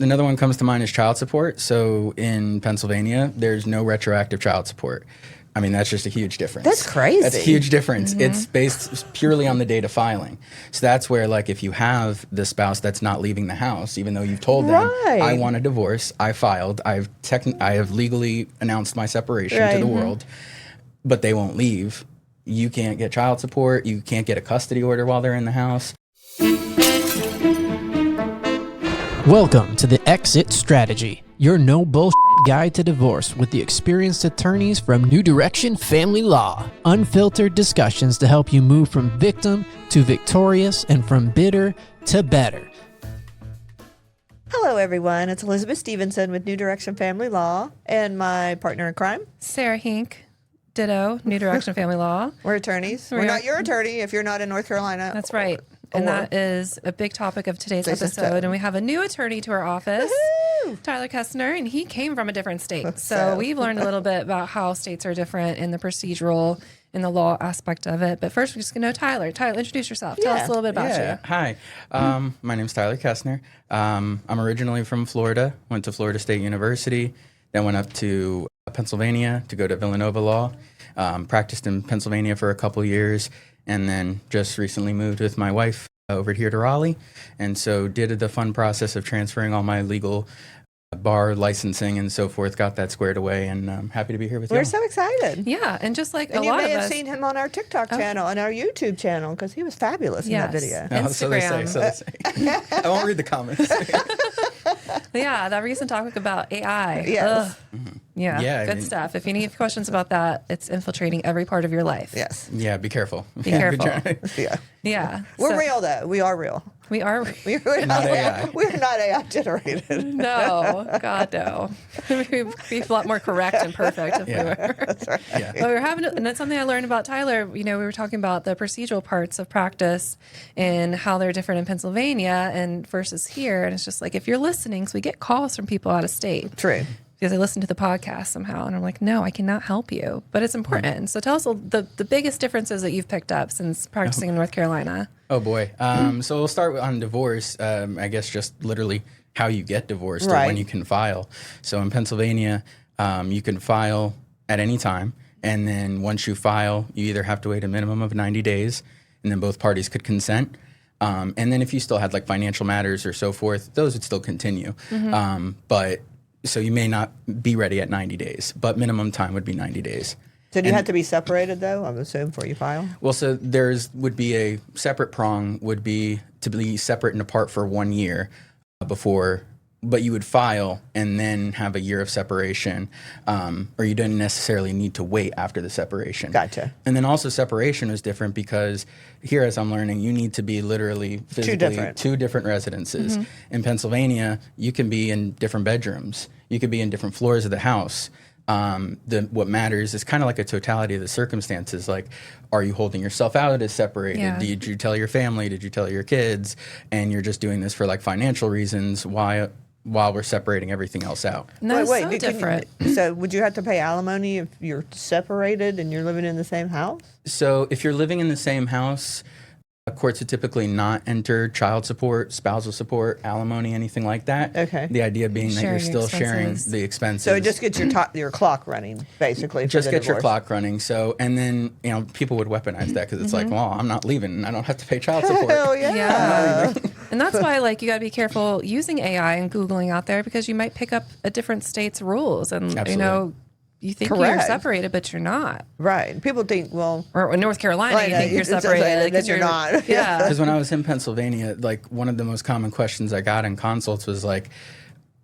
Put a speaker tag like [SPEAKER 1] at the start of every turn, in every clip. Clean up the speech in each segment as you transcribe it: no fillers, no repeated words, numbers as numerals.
[SPEAKER 1] Another one comes to mind is child support. So in Pennsylvania, there's no retroactive child support. I mean, that's just a huge difference.
[SPEAKER 2] That's crazy.
[SPEAKER 1] That's a huge difference. It's based purely on the date of filing. So that's where, like, if you have the spouse that's not leaving the house, even though you've told them, I want a divorce, I filed, I have legally announced my separation to the world, but they won't leave, you can't get child support, you can't get a custody order while they're in the house.
[SPEAKER 3] Welcome to the Exit Strategy, your no bullshit guide to divorce with the experienced attorneys from New Direction Family Law. Unfiltered discussions to help you move from victim to victorious and from bitter to better.
[SPEAKER 2] Hello, everyone. It's Elizabeth Stephenson with New Direction Family Law and my partner in crime,
[SPEAKER 4] Sarah Hink. Ditto, New Direction Family Law.
[SPEAKER 2] We're attorneys. We're not your attorney if you're not in North Carolina.
[SPEAKER 4] That's right. And that is a big topic of today's episode. And we have a new attorney to our office, Tyler Kaestner, and he came from a different state. So we've learned a little bit about how states are different in the procedural and the law aspect of it. But first, we're just going to know Tyler. Tyler, introduce yourself. Tell us a little bit about you.
[SPEAKER 1] Hi. My name's Tyler Kaestner. I'm originally from Florida, went to Florida State University, then went up to Pennsylvania to go to Villanova Law, practiced in Pennsylvania for a couple years, and then just recently moved with my wife over here to Raleigh. And so did the fun process of transferring all my legal bar licensing and so forth, got that squared away, and I'm happy to be here with you.
[SPEAKER 2] We're so excited.
[SPEAKER 4] Yeah, and just like
[SPEAKER 2] And
[SPEAKER 4] a
[SPEAKER 2] you
[SPEAKER 4] lot
[SPEAKER 2] may
[SPEAKER 4] of
[SPEAKER 2] have
[SPEAKER 4] us,
[SPEAKER 2] seen him on our TikTok channel and our YouTube channel because he was fabulous in that video.
[SPEAKER 4] Instagram.
[SPEAKER 1] So they say. I won't read the comments.
[SPEAKER 4] Yeah, that recent topic about AI.
[SPEAKER 2] Yes.
[SPEAKER 4] Yeah, good stuff. If you need questions about that, it's infiltrating every part of your life.
[SPEAKER 2] Yes.
[SPEAKER 1] Yeah, be careful.
[SPEAKER 4] Be careful.
[SPEAKER 2] Yeah.
[SPEAKER 4] Yeah.
[SPEAKER 2] We're real, though. We are real.
[SPEAKER 4] We are.
[SPEAKER 2] We're
[SPEAKER 1] Not AI.
[SPEAKER 2] We're not AI generated.
[SPEAKER 4] No, God, no. We'd be a lot more correct and perfect if we were.
[SPEAKER 2] That's right.
[SPEAKER 1] Yeah.
[SPEAKER 4] But we're having, and that's something I learned about Tyler. You know, we were talking about the procedural parts of practice and how they're different in Pennsylvania and versus here. And it's just like, if you're listening, so we get calls from people out of state.
[SPEAKER 2] True.
[SPEAKER 4] Because they listen to the podcast somehow, and I'm like, no, I cannot help you, but it's important. So tell us the biggest differences that you've picked up since practicing in North Carolina.
[SPEAKER 1] Oh boy. So we'll start on divorce. I guess just literally how you get divorced or when you can file. So in Pennsylvania, you can file at any time. And then once you file, you either have to wait a minimum of 90 days and then both parties could consent. And then if you still had like financial matters or so forth, those would still continue. So you may not be ready at 90 days, but minimum time would be 90 days.
[SPEAKER 2] So do you have to be separated, though, I'm assuming, before you file?
[SPEAKER 1] Well, so would be a separate prong would be to be separate and apart for 1 year before, but you would file and then have a year of separation, or you didn't necessarily need to wait after the separation.
[SPEAKER 2] Gotcha.
[SPEAKER 1] And then also separation is different because here, as I'm learning, you need to be literally physically two different residences. In Pennsylvania, you can be in different bedrooms. You could be in different floors of the house. What matters is kind of like a totality of the circumstances. Like, are you holding yourself out as separated?
[SPEAKER 4] Yeah.
[SPEAKER 1] Did you tell your family? Did you tell your kids? And you're just doing this for like financial reasons. While we're separating everything else out.
[SPEAKER 4] And that's so
[SPEAKER 2] can
[SPEAKER 4] different.
[SPEAKER 2] So would you have to pay alimony if you're separated and you're living in the same house?
[SPEAKER 1] So if you're living in the same house, courts would typically not enter child support, spousal support, alimony, anything like that.
[SPEAKER 2] Okay.
[SPEAKER 1] The idea being that you're still sharing the expenses.
[SPEAKER 2] So it just gets your clock running, basically.
[SPEAKER 1] Just get your clock running. So, and then, people would weaponize that because it's like, well, I'm not leaving. I don't have to pay child support.
[SPEAKER 2] Hell yeah.
[SPEAKER 4] And that's why, like, you got to be careful using AI and Googling out there because you might pick up a different state's rules. And, you think you're separated, but you're not.
[SPEAKER 2] Right. People think, well...
[SPEAKER 4] Or in North Carolina, you think you're separated.
[SPEAKER 2] Because you're not.
[SPEAKER 4] Yeah.
[SPEAKER 1] Because when I was in Pennsylvania, like, one of the most common questions I got in consults was like,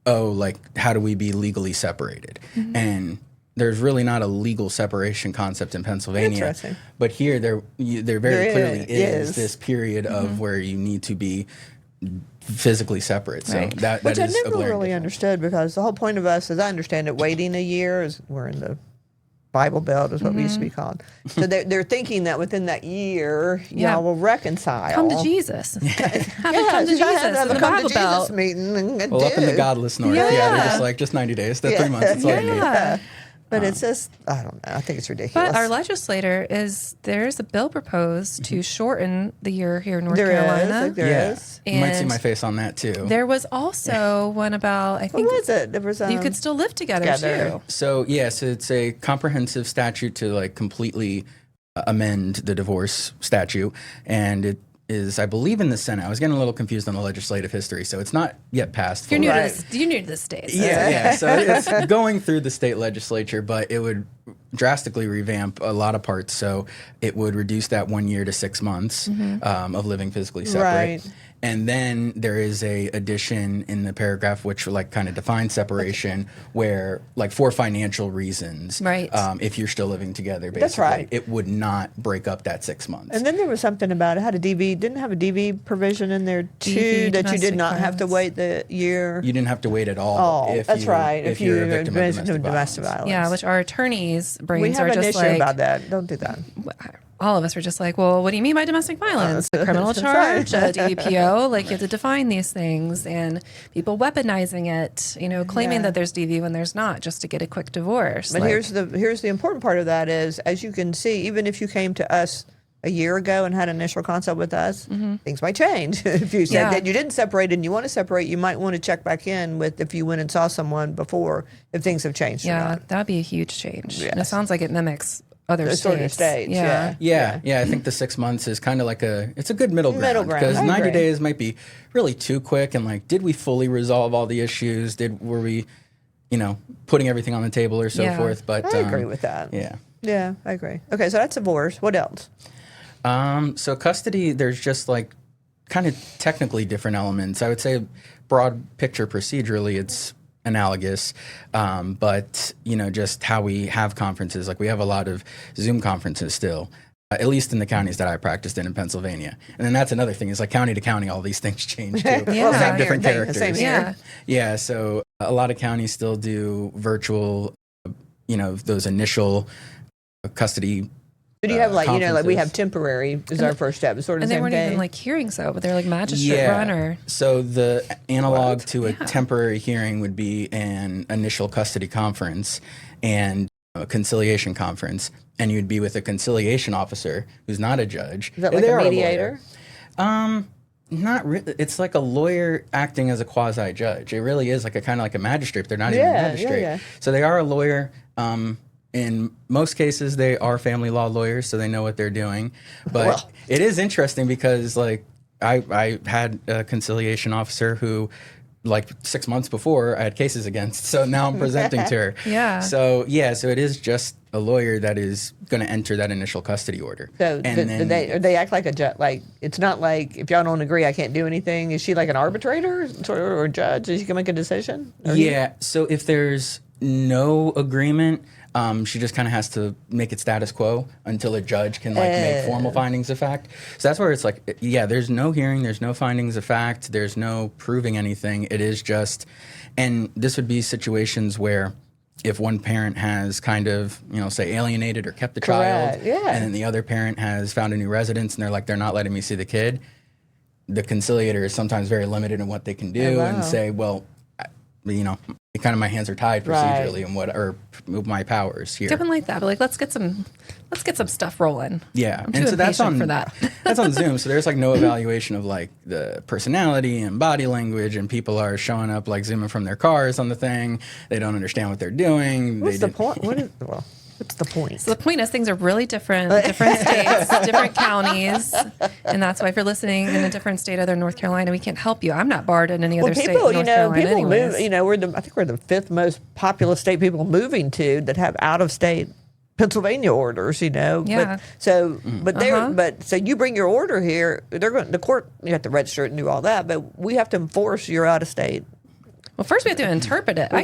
[SPEAKER 1] oh, like, how do we be legally separated? And there's really not a legal separation concept in Pennsylvania.
[SPEAKER 2] Interesting.
[SPEAKER 1] But here, there very clearly is this period of where you need to be physically separate. So
[SPEAKER 4] Right.
[SPEAKER 1] that
[SPEAKER 2] Which
[SPEAKER 1] is
[SPEAKER 2] I
[SPEAKER 1] a
[SPEAKER 2] never
[SPEAKER 1] glaring
[SPEAKER 2] really
[SPEAKER 1] difference.
[SPEAKER 2] understood because the whole point of us, as I understand it, waiting a year is we're in the Bible Belt is what we used to be called. So they're thinking that within that year, y'all will reconcile.
[SPEAKER 4] Come to Jesus. Have it come to
[SPEAKER 2] you
[SPEAKER 4] Jesus
[SPEAKER 2] have
[SPEAKER 4] in the
[SPEAKER 2] a come
[SPEAKER 4] Bible
[SPEAKER 2] to Jesus
[SPEAKER 4] Belt.
[SPEAKER 2] meeting.
[SPEAKER 1] Well, up in the godless north, they're just like, just 90 days. That's 3 months. That's all you need.
[SPEAKER 4] Yeah.
[SPEAKER 2] But it's just, I don't know. I think it's ridiculous.
[SPEAKER 4] But our legislator there's a bill proposed to shorten the year here in North Carolina.
[SPEAKER 2] There is.
[SPEAKER 1] You might see my face on that too.
[SPEAKER 4] There was also one about, I think,
[SPEAKER 2] what was it? There was,
[SPEAKER 4] you could still live together too.
[SPEAKER 1] So it's a comprehensive statute to like completely amend the divorce statute, and it is, I believe, in the Senate. I was getting a little confused on the legislative history, so it's not yet passed.
[SPEAKER 4] You're new to the state. So.
[SPEAKER 1] Yeah. So it's going through the state legislature, but it would drastically revamp a lot of parts. So it would reduce that 1 year to 6 months of living physically separate.
[SPEAKER 2] Right.
[SPEAKER 1] And then there is a addition in the paragraph which like kind of defines separation, where like for financial reasons,
[SPEAKER 4] right?
[SPEAKER 1] If you're still living together, basically,
[SPEAKER 2] that's right.
[SPEAKER 1] It would not break up that 6 months.
[SPEAKER 2] And then there was something about it had a didn't have a DV provision in there too, that you did not have to wait the year.
[SPEAKER 1] You didn't have to wait at all.
[SPEAKER 2] If
[SPEAKER 1] you're a
[SPEAKER 2] you're
[SPEAKER 1] victim of domestic violence.
[SPEAKER 4] Yeah, which our attorneys' brains
[SPEAKER 2] we have
[SPEAKER 4] are
[SPEAKER 2] an
[SPEAKER 4] just
[SPEAKER 2] issue
[SPEAKER 4] like
[SPEAKER 2] about that. Don't do that.
[SPEAKER 4] All of us were just like, well, what do you mean by domestic violence? A criminal charge, a DVPO? Like, you have to define these things, and people weaponizing it, claiming that there's DV when there's not, just to get a quick divorce.
[SPEAKER 2] But here's the important part of that is, as you can see, even if you came to us a year ago and had an initial consult with us, things might change. If you said that you didn't separate and you want to separate, you might want to check back in with if you went and saw someone before, if things have changed or not.
[SPEAKER 4] That'd be a huge change.
[SPEAKER 2] Yes.
[SPEAKER 4] And it sounds like it mimics other states.
[SPEAKER 2] Sort of states.
[SPEAKER 1] Yeah. I think the 6 months is kind of like it's a good middle ground because 90 days might be really too quick. And like, did we fully resolve all the issues? Were we, putting everything on the table or so forth? But
[SPEAKER 2] I agree with that.
[SPEAKER 1] Yeah,
[SPEAKER 2] I agree. Okay, so that's divorce. What else?
[SPEAKER 1] So custody, there's just like kind of technically different elements. I would say broad picture procedurally, it's analogous, but just how we have conferences, like we have a lot of Zoom conferences still, at least in the counties that I practiced in Pennsylvania. And then that's another thing, is like county to county, all these things change too. They have different characters.
[SPEAKER 2] Same here.
[SPEAKER 1] Yeah, so a lot of counties still do virtual, those initial custody.
[SPEAKER 2] But you have we have temporary is our first step. It's sort of
[SPEAKER 4] and
[SPEAKER 2] the
[SPEAKER 4] they
[SPEAKER 2] same
[SPEAKER 4] weren't
[SPEAKER 2] thing.
[SPEAKER 4] even like hearings though, but they're like magistrate run or.
[SPEAKER 1] So the analog to a temporary hearing would be an initial custody conference and a conciliation conference, and you'd be with a conciliation officer who's not a judge.
[SPEAKER 2] Is that like a mediator?
[SPEAKER 1] Not really. It's like a lawyer acting as a quasi judge. It really is like a kind of like a magistrate. But they're not even a magistrate. Yeah. So they are a lawyer. In most cases, they are family law lawyers, so they know what they're doing. But it is interesting because, like, I had a conciliation officer who, like, 6 months before, I had cases against. So now I'm presenting to her. So it is just a lawyer that is going to enter that initial custody order. So
[SPEAKER 2] they act like a judge. Like, it's not like, if y'all don't agree, I can't do anything. Is she like an arbitrator or a judge? She can make a decision?
[SPEAKER 1] So if there's no agreement, she just kind of has to make it status quo until a judge can make formal findings of fact. So that's where it's like, there's no hearing, there's no findings of fact, there's no proving anything. It is just, and this would be situations where if one parent has kind of, say alienated or kept the child, and then the other parent has found a new residence and they're not letting me see the kid, the conciliator is sometimes very limited in what they can do and say, well, kind of my hands are tied procedurally and my powers here.
[SPEAKER 4] Something like that, but like let's get some stuff rolling.
[SPEAKER 1] Yeah,
[SPEAKER 4] I'm too impatient for that.
[SPEAKER 1] That's on Zoom, so there's like no evaluation of like the personality and body language, and people are showing up like zooming from their cars on the thing. They don't understand what they're doing.
[SPEAKER 2] What's the point? What's the point?
[SPEAKER 4] So the point is things are really different states, different counties. And that's why if you're listening in a different state other than North Carolina, we can't help you. I'm not barred in any other state in North Carolina anyways.
[SPEAKER 2] I think we're the 5th most populous state people moving to that have out-of-state Pennsylvania orders,
[SPEAKER 4] Yeah.
[SPEAKER 2] So you bring your order here, the court, you have to register it and do all that, but we have to enforce your out-of-state.
[SPEAKER 4] Well, first we have to interpret it. I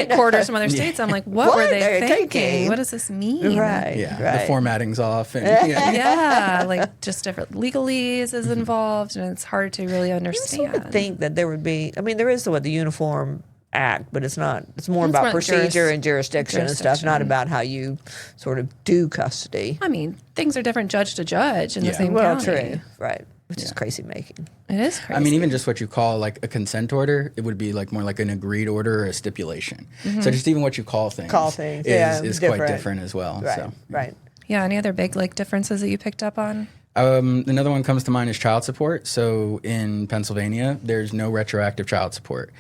[SPEAKER 4] get orders from other states. I'm like, what were they thinking? What does this mean?
[SPEAKER 2] Right.
[SPEAKER 1] The formatting's off. And,
[SPEAKER 4] like just different legalese is involved, and it's hard to really understand.
[SPEAKER 2] You sort of think that there would be. I mean, there is the Uniform Act, but it's not. It's more about procedure and jurisdiction and stuff, not about how you sort of do custody.
[SPEAKER 4] I mean, things are different judge to judge in the same county.
[SPEAKER 2] True. Right. which is crazy making.
[SPEAKER 4] It is crazy.
[SPEAKER 1] I mean, even just what you call like a consent order, it would be like more like an agreed order or a stipulation. So just even what you call things is quite different as well.
[SPEAKER 2] Right,
[SPEAKER 1] So,
[SPEAKER 2] right.
[SPEAKER 4] Yeah, any other big like differences that you picked up on?
[SPEAKER 1] Another one comes to mind is child support. So in Pennsylvania, there's no retroactive child support.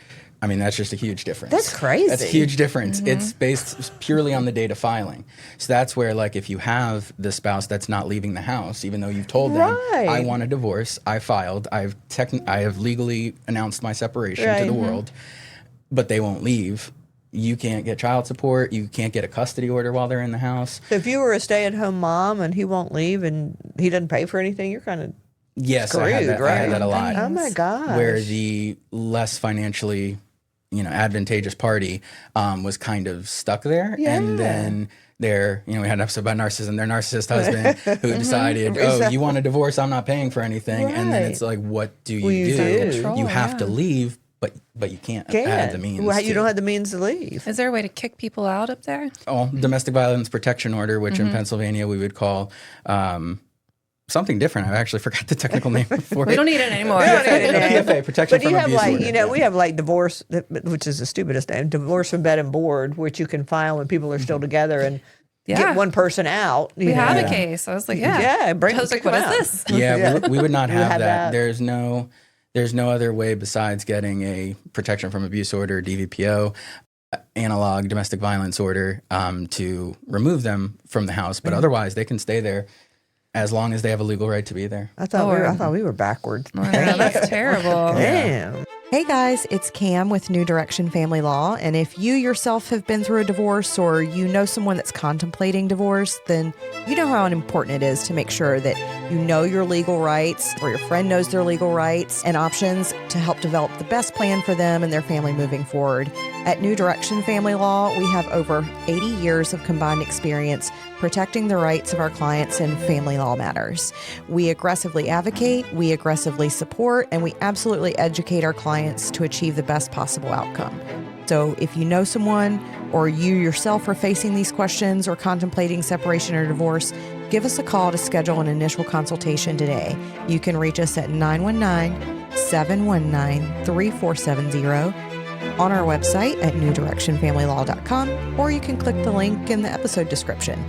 [SPEAKER 1] I mean, that's just a huge difference.
[SPEAKER 2] That's crazy.
[SPEAKER 1] That's a huge difference. It's based purely on the date of filing. So that's where, like, if you have the spouse that's not leaving the house, even though you've told them, I want a divorce, I filed, I have legally announced my separation to the world, but they won't leave, you can't get child support, you can't get a custody order while they're in the house.
[SPEAKER 2] So if you were a stay-at-home mom and he won't leave and he doesn't pay for anything, you're kind of
[SPEAKER 1] screwed,
[SPEAKER 2] I
[SPEAKER 1] had that a lot.
[SPEAKER 2] Oh, my gosh.
[SPEAKER 1] Where the less financially advantageous party was kind of stuck there.
[SPEAKER 2] Yeah.
[SPEAKER 1] And then we had an episode about narcissism, their narcissist husband who decided, you want a divorce, I'm not paying for anything.
[SPEAKER 2] Right.
[SPEAKER 1] And then it's like, what do
[SPEAKER 2] you do?
[SPEAKER 1] You have to leave, but you can't have the means.
[SPEAKER 2] Well, you don't have the means to leave.
[SPEAKER 4] Is there a way to kick people out up there?
[SPEAKER 1] Oh, domestic violence protection order, which in Pennsylvania we would call something different. I actually forgot the technical name for it.
[SPEAKER 4] We don't need it anymore.
[SPEAKER 1] PFA, protection
[SPEAKER 2] But
[SPEAKER 1] from
[SPEAKER 2] you have
[SPEAKER 1] abuse order.
[SPEAKER 2] we have like divorce, which is the stupidest name, divorce from bed and board, which you can file when people are still together and get one person out.
[SPEAKER 4] We have a case. I was like,
[SPEAKER 2] bring
[SPEAKER 4] I was like, what is this?
[SPEAKER 1] Yeah, we would not have
[SPEAKER 2] that.
[SPEAKER 1] that. There's no other way besides getting a protection from abuse order, DVPO, analog domestic violence order, to remove them from the house. But otherwise, they can stay there as long as they have a legal right to be there.
[SPEAKER 2] I thought we were backwards.
[SPEAKER 4] Yeah, that's terrible.
[SPEAKER 2] Damn.
[SPEAKER 5] Hey guys, it's Cam with New Direction Family Law, and if you yourself have been through a divorce or you know someone that's contemplating divorce, then you know how important it is to make sure that you know your legal rights or your friend knows their legal rights and options to help develop the best plan for them and their family moving forward. At New Direction Family Law, we have over 80 years of combined experience protecting the rights of our clients in family law matters. We aggressively advocate, we aggressively support, and we absolutely educate our clients to achieve the best possible outcome. So if you know someone or you yourself are facing these questions or contemplating separation or divorce, give us a call to schedule an initial consultation today. You can reach us at 919-719-3470 on our website at newdirectionfamilylaw.com, or you can click the link in the episode description.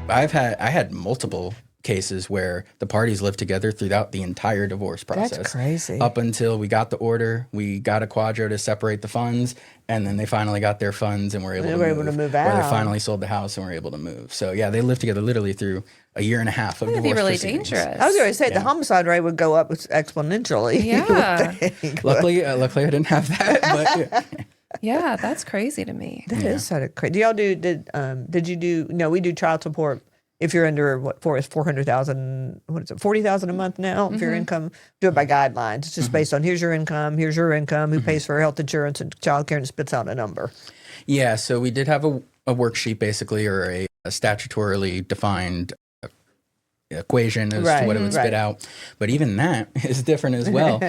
[SPEAKER 1] I had multiple cases where the parties lived together throughout the entire divorce process.
[SPEAKER 2] That's crazy.
[SPEAKER 1] Up until we got the order, we got a quadro to separate the funds, and then they finally got their funds and were able to move
[SPEAKER 2] out.
[SPEAKER 1] Or they finally sold the house and were able to move. So yeah, they lived together literally through a year and a half of divorce
[SPEAKER 4] That'd be really
[SPEAKER 1] proceedings.
[SPEAKER 4] dangerous.
[SPEAKER 2] I was going to say the homicide rate would go up exponentially.
[SPEAKER 4] Yeah.
[SPEAKER 1] Luckily I didn't have that. But
[SPEAKER 4] Yeah, that's crazy to me.
[SPEAKER 2] That is sort of crazy. Do y'all did you do, no, we do child support if you're under $400,000, what is it, $40,000 a month now? If your income, do it by guidelines. It's just based on here's your income, who pays for health insurance and child care, and spits out a number.
[SPEAKER 1] Yeah, so we did have a worksheet basically, or a statutorily defined equation as to what it would spit out. But even that is different as well.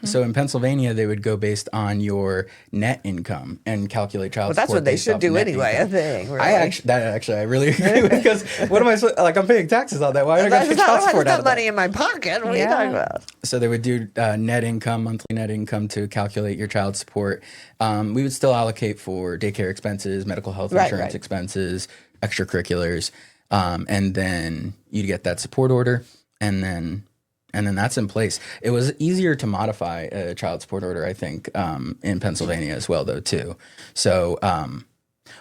[SPEAKER 1] So in Pennsylvania, they would go based on your net income and calculate child support.
[SPEAKER 2] Well, that's what they
[SPEAKER 1] based
[SPEAKER 2] should
[SPEAKER 1] off
[SPEAKER 2] do
[SPEAKER 1] net
[SPEAKER 2] anyway,
[SPEAKER 1] income.
[SPEAKER 2] I think. Really.
[SPEAKER 1] I really agree with, because what am I like? I'm paying taxes on that. Why am I going to pay child support out of that?
[SPEAKER 2] money in my pocket. What are you talking about?
[SPEAKER 1] So they would do net income, monthly net income to calculate your child support. We would still allocate for daycare expenses, medical health insurance expenses, extracurriculars. And then you'd get that support order, and then that's in place. It was easier to modify a child support order, I think, in Pennsylvania as well, though, too. So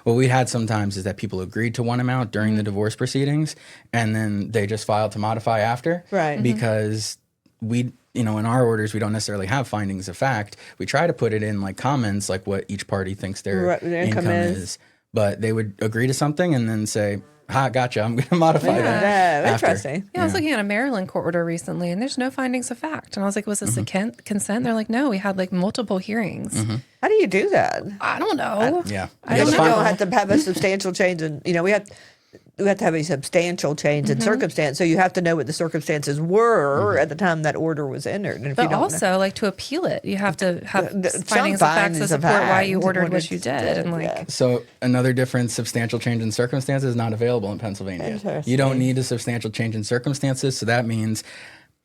[SPEAKER 1] what we had sometimes is that people agreed to one amount during the divorce proceedings, and then they just filed to modify after.
[SPEAKER 2] Right.
[SPEAKER 1] Because in our orders, we don't necessarily have findings of fact. We try to put it in like comments, like what each party thinks their income is. But they would agree to something and then say, gotcha, I'm going to modify that.
[SPEAKER 2] Interesting.
[SPEAKER 4] Yeah, I was looking at a Maryland court order recently, and there's no findings of fact. And I was like, was this a consent? They're like, no, we had like multiple hearings.
[SPEAKER 2] How do you do that?
[SPEAKER 4] I don't know.
[SPEAKER 2] I don't know. You have to have a substantial change in, we have to have a substantial change in circumstance. So you have to know what the circumstances were at the time that order was entered. And if
[SPEAKER 4] but
[SPEAKER 2] you don't
[SPEAKER 4] also, like, to appeal it, you have to have findings of facts to support why you ordered what you did. And
[SPEAKER 1] So another difference, substantial change in circumstances is not available in Pennsylvania. You don't need a substantial change in circumstances. So that means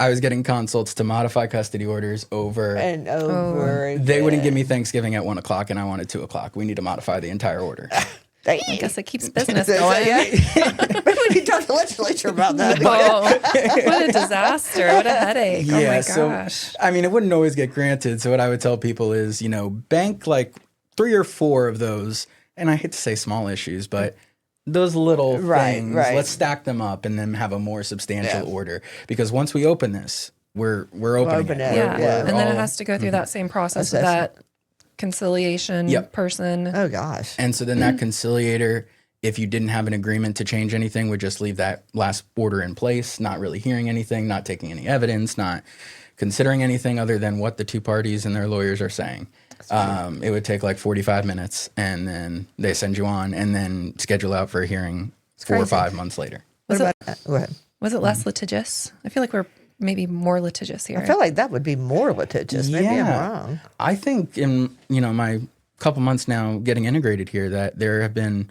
[SPEAKER 1] I was getting consults to modify custody orders over
[SPEAKER 2] and over. Again.
[SPEAKER 1] They wouldn't give me Thanksgiving at 1:00 and I wanted 2:00. We need to modify the entire order.
[SPEAKER 4] I guess it keeps business going.
[SPEAKER 2] Maybe we need to talk to the legislature about that.
[SPEAKER 4] What a disaster. What a headache.
[SPEAKER 1] Yeah,
[SPEAKER 4] oh my gosh.
[SPEAKER 1] So, I mean, it wouldn't always get granted. So what I would tell people is, bank like 3 or 4 of those, and I hate to say small issues, but those little things, let's stack them up and then have a more substantial order. Because once we open this, we're opening it.
[SPEAKER 4] And then it has to go through that same process with that conciliation person.
[SPEAKER 2] Oh gosh.
[SPEAKER 1] And so then that conciliator, if you didn't have an agreement to change anything, would just leave that last order in place, not really hearing anything, not taking any evidence, not considering anything other than what the 2 parties and their lawyers are saying. It would take like 45 minutes and then they send you on and then schedule out for a hearing 4 or 5 months later.
[SPEAKER 2] Go ahead.
[SPEAKER 4] Was it less litigious? I feel like we're maybe more litigious here.
[SPEAKER 2] I feel like that would be more litigious. Maybe I'm wrong.
[SPEAKER 1] I think in my couple months now getting integrated here that there have been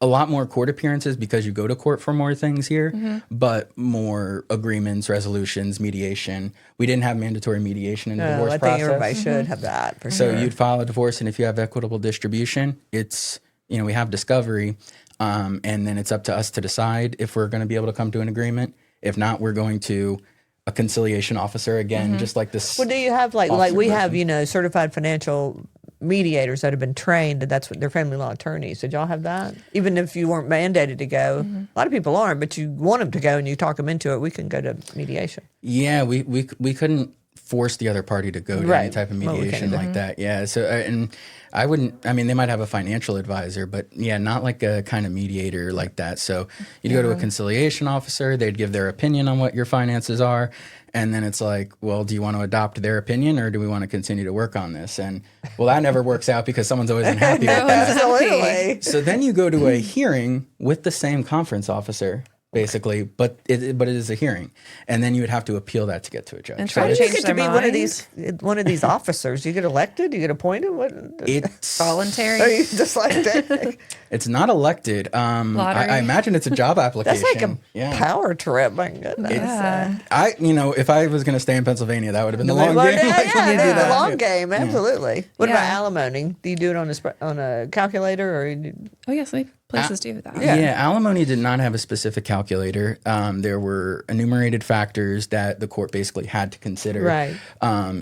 [SPEAKER 1] a lot more court appearances because you go to court for more things here, but more agreements, resolutions, mediation. We didn't have mandatory mediation in the divorce process.
[SPEAKER 2] I think everybody should have that for
[SPEAKER 1] so
[SPEAKER 2] sure.
[SPEAKER 1] You'd file a divorce, and if you have equitable distribution, it's we have discovery, and then it's up to us to decide if we're going to be able to come to an agreement. If not, we're going to a conciliation officer again, just like this.
[SPEAKER 2] Well, do you have like we have certified financial mediators that have been trained? That's what they're family law attorneys. Did y'all have that? Even if you weren't mandated to go, a lot of people aren't, but you want them to go and you talk them into it. We can go to mediation.
[SPEAKER 1] Yeah, we couldn't force the other party to go to any type of mediation like that. Yeah. So and I wouldn't. I mean, they might have a financial advisor, but not like a kind of mediator like that. So you'd go to a conciliation officer. They'd give their opinion on what your finances are. And then it's like, well, do you want to adopt their opinion or do we want to continue to work on this? And well, that never works out because someone's always unhappy with that.
[SPEAKER 2] Absolutely.
[SPEAKER 1] So then you go to a hearing with the same conference officer, basically, but it is a hearing. And then you would have to appeal that to get to a judge.
[SPEAKER 4] And try to change their mind.
[SPEAKER 2] one of these officers. You get elected? You get appointed? What?
[SPEAKER 1] It's
[SPEAKER 4] voluntary.
[SPEAKER 2] Are you just like that?
[SPEAKER 1] It's not elected. I imagine it's a job application.
[SPEAKER 2] That's like a power trip. My goodness.
[SPEAKER 1] If I was going to stay in Pennsylvania, that would have been the long game.
[SPEAKER 2] The long game. Absolutely. What about alimony? Do you do it on a calculator or?
[SPEAKER 4] Oh yes, places do that.
[SPEAKER 1] Yeah, alimony did not have a specific calculator. There were enumerated factors that the court basically had to consider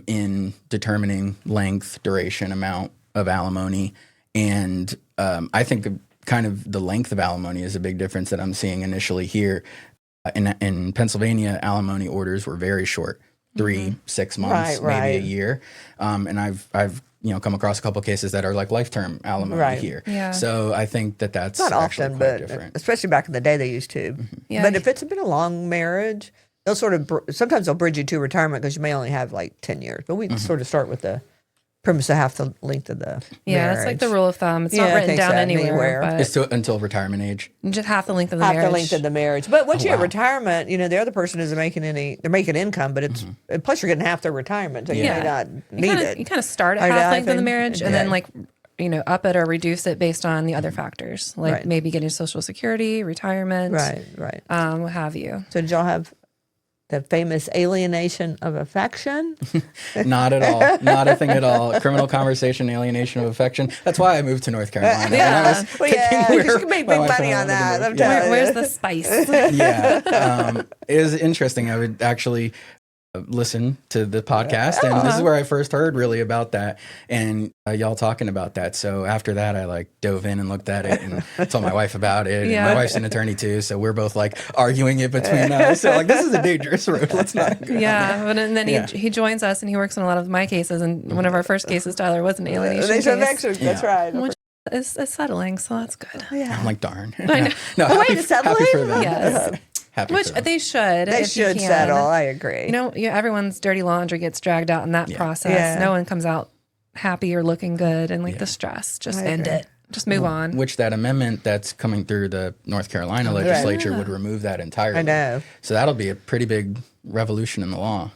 [SPEAKER 1] in determining length, duration, amount of alimony. And I think kind of the length of alimony is a big difference that I'm seeing initially here. In Pennsylvania, alimony orders were very short, 3-6 months, maybe a year. And I've come across a couple of cases that are like lifetime alimony here. Yeah. So I think that's
[SPEAKER 2] not
[SPEAKER 1] actually
[SPEAKER 2] often,
[SPEAKER 1] quite
[SPEAKER 2] but
[SPEAKER 1] different.
[SPEAKER 2] Especially back in the day, they used to. Yeah. But if it's been a long marriage, they'll sometimes they'll bridge you to retirement because you may only have like 10 years. But we sort of start with the premise of half the length of the marriage.
[SPEAKER 4] That's like the rule of thumb. It's not written down anywhere. But
[SPEAKER 1] it's until retirement age.
[SPEAKER 4] Just half the length of the marriage.
[SPEAKER 2] Half the length of the marriage. But once you're at retirement, the other person isn't making they're making income, but it's plus you're getting half their retirement, so you may not need it.
[SPEAKER 4] You kind of start at half length of the marriage and then up it or reduce it based on the other factors, like maybe getting Social Security, retirement,
[SPEAKER 2] right,
[SPEAKER 4] what have you.
[SPEAKER 2] So did y'all have the famous alienation of affection?
[SPEAKER 1] Not at all. Not a thing at all. Criminal conversation, alienation of affection. That's why I moved to North Carolina.
[SPEAKER 2] You can make big money on that.
[SPEAKER 4] Where's the spice?
[SPEAKER 1] It was interesting. I would actually listen to the podcast, and this is where I first heard really about that, and y'all talking about that. So after that, I dove in and looked at it and told my wife about it. And my wife's an attorney too, so we're both arguing it between us. So this is a dangerous road. Let's not go.
[SPEAKER 4] And then he joins us, and he works on a lot of my cases. And one of our first cases, Tyler, was an alienation case.
[SPEAKER 2] That's right.
[SPEAKER 4] Which is settling, so that's good.
[SPEAKER 1] I'm like, darn.
[SPEAKER 4] I know.
[SPEAKER 2] It's settling?
[SPEAKER 4] Yes. Which they should.
[SPEAKER 2] They should settle. I agree.
[SPEAKER 4] Everyone's dirty laundry gets dragged out in that process. Yeah. No one comes out happy or looking good, and the stress. Just end it. Just move on.
[SPEAKER 1] Which that amendment that's coming through the North Carolina legislature would remove that entirely.
[SPEAKER 2] I know.
[SPEAKER 1] So that'll be a pretty big revolution in the law.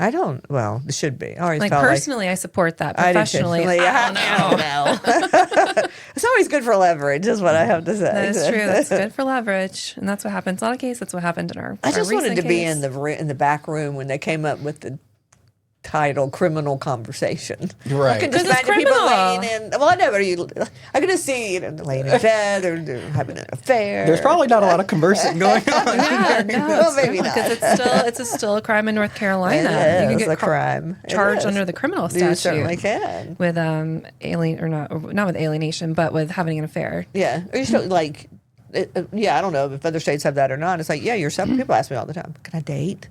[SPEAKER 2] I don't. Well, it should be. I always
[SPEAKER 4] Like
[SPEAKER 2] felt
[SPEAKER 4] personally, I support that. Professionally, I don't know.
[SPEAKER 2] It's always good for leverage, is what I have to say.
[SPEAKER 4] That is true. That's good for leverage, and that's what happens. A lot of cases, that's what happened in our.
[SPEAKER 2] I just wanted to be
[SPEAKER 4] case.
[SPEAKER 2] in the back room when they came up with the title "Criminal Conversation."
[SPEAKER 1] Right.
[SPEAKER 2] I can just
[SPEAKER 4] Because it's
[SPEAKER 2] imagine people
[SPEAKER 4] criminal.
[SPEAKER 2] laying in. Well, I know, but I can just see laying in bed or having an affair.
[SPEAKER 1] There's probably not a lot of conversing going on.
[SPEAKER 4] Yeah, no,
[SPEAKER 2] Well, maybe not.
[SPEAKER 4] because it's still a crime in North Carolina.
[SPEAKER 2] It
[SPEAKER 4] You
[SPEAKER 2] is
[SPEAKER 4] can get
[SPEAKER 2] a crime. It
[SPEAKER 4] charged
[SPEAKER 2] is.
[SPEAKER 4] under the criminal
[SPEAKER 2] You
[SPEAKER 4] statute.
[SPEAKER 2] certainly can.
[SPEAKER 4] With not with alienation, but with having an affair.
[SPEAKER 2] Yeah. Or you still like. I don't know if other states have that or not. It's like, people ask me all the time, can I date?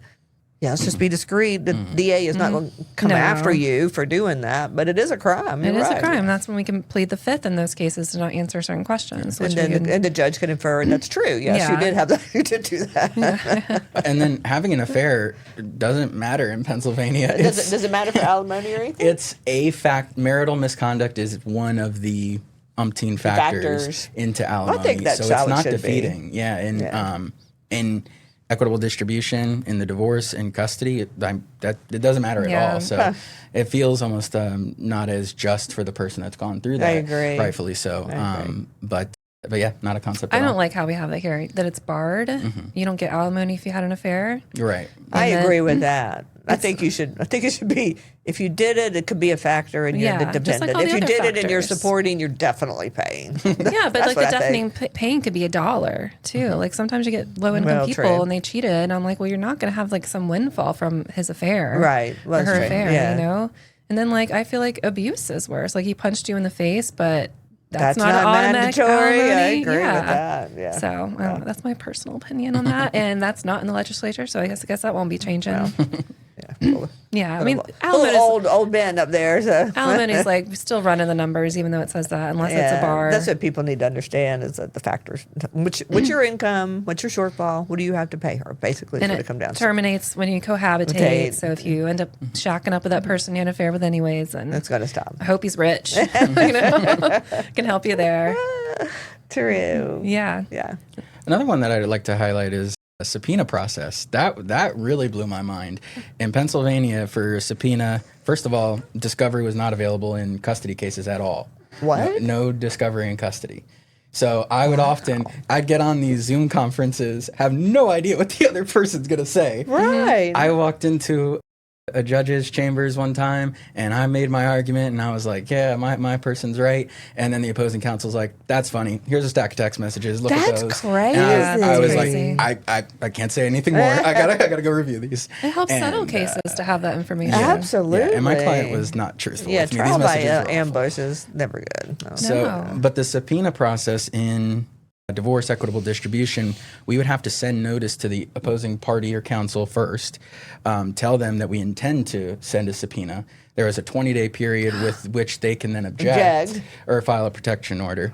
[SPEAKER 2] Yeah, let's just be discreet. The DA is not going to come
[SPEAKER 4] No.
[SPEAKER 2] after you for doing that, but it is a crime.
[SPEAKER 4] It
[SPEAKER 2] You're
[SPEAKER 4] is
[SPEAKER 2] right.
[SPEAKER 4] a crime. That's when we can plead the fifth in those cases to not answer certain questions.
[SPEAKER 2] And
[SPEAKER 4] Which
[SPEAKER 2] then
[SPEAKER 4] we can,
[SPEAKER 2] and the judge can infer, and that's true. Yes,
[SPEAKER 4] Yeah.
[SPEAKER 2] you did have that. You did do that.
[SPEAKER 1] And then having an affair doesn't matter in Pennsylvania.
[SPEAKER 2] Does it matter for alimony or anything?
[SPEAKER 1] It's a fact. Marital misconduct is one of the umpteen factors
[SPEAKER 2] Factors.
[SPEAKER 1] into alimony.
[SPEAKER 2] think that's
[SPEAKER 1] so
[SPEAKER 2] how
[SPEAKER 1] it's
[SPEAKER 2] it
[SPEAKER 1] not
[SPEAKER 2] should be.
[SPEAKER 1] defeating. Yeah, and in equitable distribution, in the divorce, in custody, it doesn't matter at
[SPEAKER 4] Yeah.
[SPEAKER 1] all. So it feels almost not as just for the person that's gone through that.
[SPEAKER 2] I agree.
[SPEAKER 1] Rightfully so. But yeah, not a concept.
[SPEAKER 4] I
[SPEAKER 1] at
[SPEAKER 4] don't
[SPEAKER 1] all.
[SPEAKER 4] like how we have that here, that it's barred. You don't get alimony if you had an affair.
[SPEAKER 1] You're right.
[SPEAKER 2] I
[SPEAKER 4] And then-
[SPEAKER 2] agree with that. I think it should be. If you did it, it could be a factor, and you're
[SPEAKER 4] Yeah,
[SPEAKER 2] the
[SPEAKER 4] just like
[SPEAKER 2] dependent.
[SPEAKER 4] all
[SPEAKER 2] If
[SPEAKER 4] the
[SPEAKER 2] you
[SPEAKER 4] other
[SPEAKER 2] did it and you're
[SPEAKER 4] factors.
[SPEAKER 2] supporting, you're definitely paying.
[SPEAKER 4] Yeah, but
[SPEAKER 2] That's
[SPEAKER 4] like
[SPEAKER 2] what
[SPEAKER 4] the
[SPEAKER 2] I
[SPEAKER 4] deafening pain could be $1 too. Like sometimes you get low income
[SPEAKER 2] Well,
[SPEAKER 4] people
[SPEAKER 2] true.
[SPEAKER 4] and they cheated, and I'm like, well, you're not going to have like some windfall from his affair,
[SPEAKER 2] Right. Well,
[SPEAKER 4] or her
[SPEAKER 2] that's true.
[SPEAKER 4] affair,
[SPEAKER 2] Yeah.
[SPEAKER 4] you know. And then like I feel like abuse is worse. Like he punched you in the face, but
[SPEAKER 2] That's
[SPEAKER 4] not an automatic
[SPEAKER 2] mandatory. I
[SPEAKER 4] alimony.
[SPEAKER 2] agree
[SPEAKER 4] Yeah.
[SPEAKER 2] with that. Yeah.
[SPEAKER 4] So I don't know, that's my personal opinion on that, and that's not in the legislature. So I guess that won't be changing. Yeah, I mean,
[SPEAKER 2] old men up there. So.
[SPEAKER 4] alimony's like still running the numbers, even though it says that, unless it's a bar.
[SPEAKER 2] That's what people need to understand is that the factors. What's your income? What's your shortfall? What do you have to pay her? Basically, is
[SPEAKER 4] and
[SPEAKER 2] what
[SPEAKER 4] it
[SPEAKER 2] it comes down to.
[SPEAKER 4] terminates when you cohabitate.
[SPEAKER 2] Cohabitate.
[SPEAKER 4] So if you end up shacking up with that person you had an affair with anyways, and
[SPEAKER 2] That's got to stop.
[SPEAKER 4] I hope he's rich. You know? Can help you there.
[SPEAKER 2] True.
[SPEAKER 4] Yeah.
[SPEAKER 2] Yeah.
[SPEAKER 1] Another one that I'd like to highlight is a subpoena process. That really blew my mind. In Pennsylvania, for a subpoena, first of all, discovery was not available in custody cases at all.
[SPEAKER 2] What?
[SPEAKER 1] No discovery in custody. So I would I'd get on these Zoom conferences, have no idea what the other person's going to say.
[SPEAKER 2] Right.
[SPEAKER 1] I walked into a judge's chambers one time and I made my argument and I was like, yeah, my person's right. And then the opposing counsel's like, that's funny. Here's a stack of text messages. Look at
[SPEAKER 2] That's
[SPEAKER 1] those.
[SPEAKER 2] crazy.
[SPEAKER 1] And I was
[SPEAKER 4] Crazy.
[SPEAKER 1] like, I can't say anything more. I gotta go review these.
[SPEAKER 4] It helps settle
[SPEAKER 1] And,
[SPEAKER 4] cases to have that information.
[SPEAKER 2] Absolutely.
[SPEAKER 1] Yeah, and my client was not truthful
[SPEAKER 2] Yeah,
[SPEAKER 1] with me.
[SPEAKER 2] trial
[SPEAKER 1] These
[SPEAKER 2] by
[SPEAKER 1] messages were awful.
[SPEAKER 2] ambush is never good. No.
[SPEAKER 1] So,
[SPEAKER 4] No.
[SPEAKER 1] but the subpoena process in divorce equitable distribution, we would have to send notice to the opposing party or counsel first, tell them that we intend to send a subpoena. There is a 20-day period with which they can then object or file a protection order,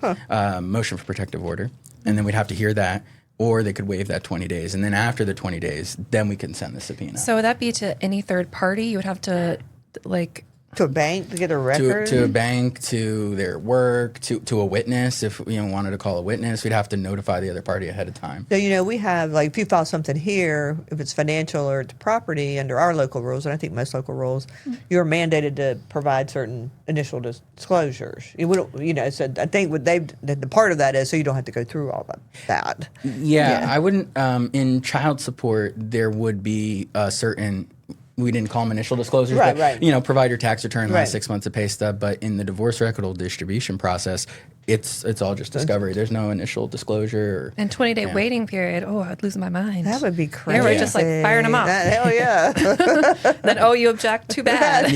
[SPEAKER 1] motion for protective order, and then we'd have to hear that. Or they could waive that 20 days. And then after the 20 days, then we can send the subpoena.
[SPEAKER 4] So would that be to any third party? You would have to like
[SPEAKER 2] To a bank to get a record?
[SPEAKER 1] To a bank, to their work, to a witness. If we wanted to call a witness, we'd have to notify the other party ahead of time.
[SPEAKER 2] So, we have, like, if you file something here, if it's financial or it's property, under our local rules, and I think most local rules, you're mandated to provide certain initial disclosures. So I think the part of that is so you don't have to go through all that.
[SPEAKER 1] Yeah, I wouldn't. In child support, there would be a certain. We didn't call them initial disclosures,
[SPEAKER 2] Right,
[SPEAKER 1] but,
[SPEAKER 2] right.
[SPEAKER 1] Provide your tax return,
[SPEAKER 2] Right.
[SPEAKER 1] last 6 months of pay stub. But in the divorce or equitable distribution process, it's all just discovery. There's no initial disclosure.
[SPEAKER 4] and 20-day waiting period. Oh, I'd lose my mind.
[SPEAKER 2] That would be crazy.
[SPEAKER 4] Yeah, we're just like firing them off.
[SPEAKER 2] Hell yeah.
[SPEAKER 4] Then you object. Too bad.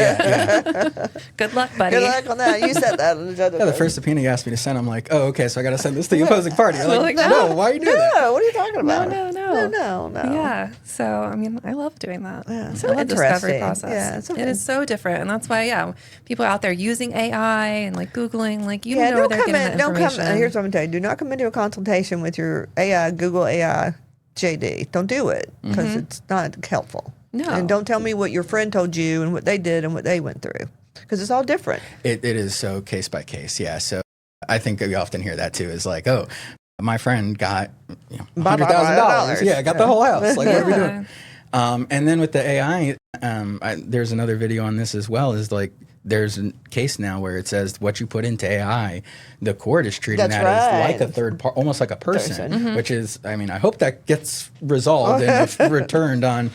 [SPEAKER 4] Good luck, buddy.
[SPEAKER 2] Good luck on that. You said that.
[SPEAKER 1] Yeah, the first subpoena you asked me to send, I'm like, oh, okay, so I got to send this to the opposing party. I'm like,
[SPEAKER 4] Like,
[SPEAKER 1] no, why are you doing that?
[SPEAKER 2] No, what are you talking about?
[SPEAKER 4] No.
[SPEAKER 2] No.
[SPEAKER 4] Yeah. So I mean, I love doing that.
[SPEAKER 2] Yeah,
[SPEAKER 4] I
[SPEAKER 2] so
[SPEAKER 4] love the discovery
[SPEAKER 2] interesting.
[SPEAKER 4] process.
[SPEAKER 2] Yeah, it's okay.
[SPEAKER 4] It is so different, and that's why people out there using AI and like Googling, like you
[SPEAKER 2] Yeah,
[SPEAKER 4] know where they're
[SPEAKER 2] don't
[SPEAKER 4] getting that
[SPEAKER 2] come.
[SPEAKER 4] information.
[SPEAKER 2] Here's what I'm going to tell you: do not come into a consultation with your AI, Google AI, JD. Don't do it because it's not helpful.
[SPEAKER 4] No.
[SPEAKER 2] And don't tell me what your friend told you and what they did and what they went through because it's all different.
[SPEAKER 1] It is so case by case, yeah. So I think we often hear that too. Is like, oh, my friend got $100,000. Yeah, got the whole house. Like, what are we doing? And then with the AI, there's another video on this as well. Is like there's a case now where it says what you put into AI, the court is treating that as like a third part, almost like a person, which is, I mean, I hope that gets resolved and returned on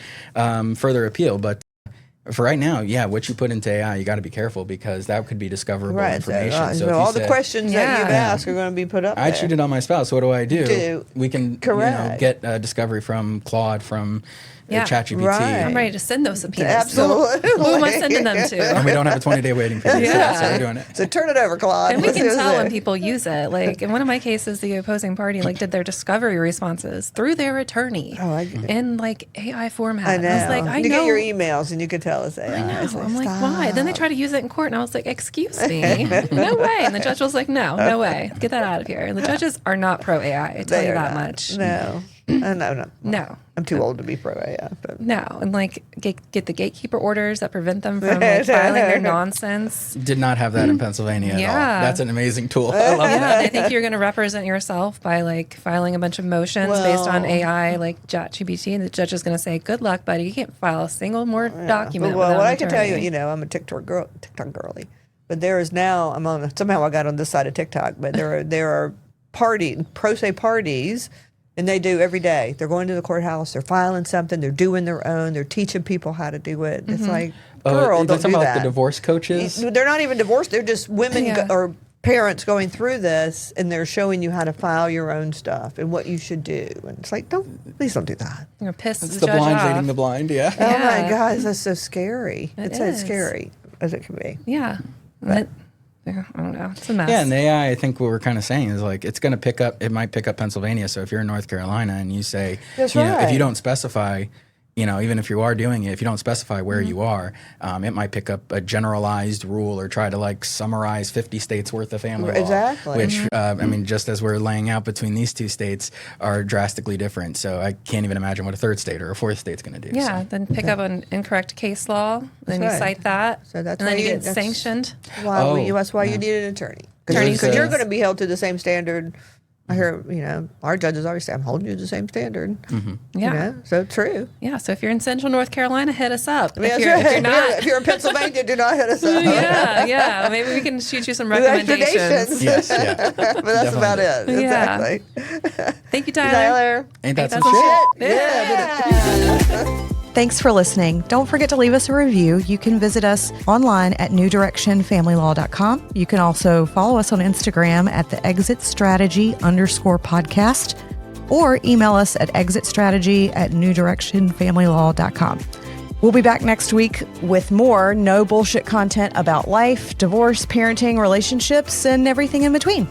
[SPEAKER 1] further appeal. But for right now, what you put into AI, you got to be careful because that could be discoverable information.
[SPEAKER 2] So all the questions that you've asked are going to be put up
[SPEAKER 1] I
[SPEAKER 2] there.
[SPEAKER 1] cheated on my spouse. What do I do? We can get discovery from Claude, from ChatGPT.
[SPEAKER 4] I'm ready to send those subpoenas.
[SPEAKER 2] Absolutely.
[SPEAKER 4] Who am I sending them to?
[SPEAKER 1] And we don't have a 20-day waiting period. So we're doing it.
[SPEAKER 2] So turn it over, Claude.
[SPEAKER 4] And we can tell when people use it. Like in one of my cases, the opposing party did their discovery responses through their attorney in AI format.
[SPEAKER 2] I know.
[SPEAKER 4] I was like, I know.
[SPEAKER 2] You get your emails and you could tell it's AI.
[SPEAKER 4] I know.
[SPEAKER 2] Like,
[SPEAKER 4] I'm like, why? Then they try to use it in court, and I was like, excuse me, no way. And the judge was like, no way, get that out of here. And the judges are not pro AI. I tell you that much.
[SPEAKER 2] No. No. I'm too old to be pro AI. But.
[SPEAKER 4] No, and get the gatekeeper orders that prevent them from filing their nonsense.
[SPEAKER 1] Did not have that in Pennsylvania at all. That's an amazing tool. I love that.
[SPEAKER 4] They think you're going to represent yourself by filing a bunch of motions based on AI, like ChatGPT, and the judge is going to say, "Good luck, buddy. You can't file a single more document."
[SPEAKER 2] Well, what I can tell you, I'm a TikTok girly, but there is now somehow I got on this side of TikTok, but there are pro se parties. And they do every day. They're going to the courthouse. They're filing something. They're doing their own. They're teaching people how to do it. It's like, girl, don't do that.
[SPEAKER 1] Like the divorce coaches?
[SPEAKER 2] They're not even divorced. They're just women or parents going through this, and they're showing you how to file your own stuff and what you should do. And it's like, please don't do that.
[SPEAKER 4] You're pissed.
[SPEAKER 1] It's the blind leading the blind. Yeah.
[SPEAKER 2] Oh my gosh, that's so scary. It's as scary as it can be.
[SPEAKER 4] Yeah. But, I don't know. It's a mess.
[SPEAKER 1] Yeah, and the AI, I think what we're kind of saying is it's going to pick up, it might pick up Pennsylvania. So if you're in North Carolina and you say, if you don't specify, even if you are doing it, if you don't specify where you are, it might pick up a generalized rule or try to summarize 50 states worth of family law.
[SPEAKER 2] Exactly.
[SPEAKER 1] Which, just as we're laying out between these two states are drastically different. So I can't even imagine what a third state or a fourth state's going to do.
[SPEAKER 4] Yeah, then pick up an incorrect case law, then you cite that,
[SPEAKER 2] so that's
[SPEAKER 4] and then you get sanctioned.
[SPEAKER 2] That's why you need an attorney. Because you're going to be held to the same standard. I hear, our judges always say, I'm holding you to the same standard.
[SPEAKER 4] Yeah.
[SPEAKER 2] So true.
[SPEAKER 4] Yeah, so if you're in Central North Carolina, hit us up.
[SPEAKER 2] If you're not. If you're in Pennsylvania, do not hit us up.
[SPEAKER 4] Yeah. Maybe we can shoot you some recommendations.
[SPEAKER 1] Yes, yeah.
[SPEAKER 2] But that's about it. Exactly.
[SPEAKER 4] Thank you, Tyler.
[SPEAKER 1] Ain't that some shit?
[SPEAKER 2] Yeah.
[SPEAKER 5] Thanks for listening. Don't forget to leave us a review. You can visit us online at newdirectionfamilylaw.com. You can also follow us on Instagram at the Exit Strategy _podcast or email us at exitstrategy@newdirectionfamilylaw.com. We'll be back next week with more no bullshit content about life, divorce, parenting, relationships, and everything in between.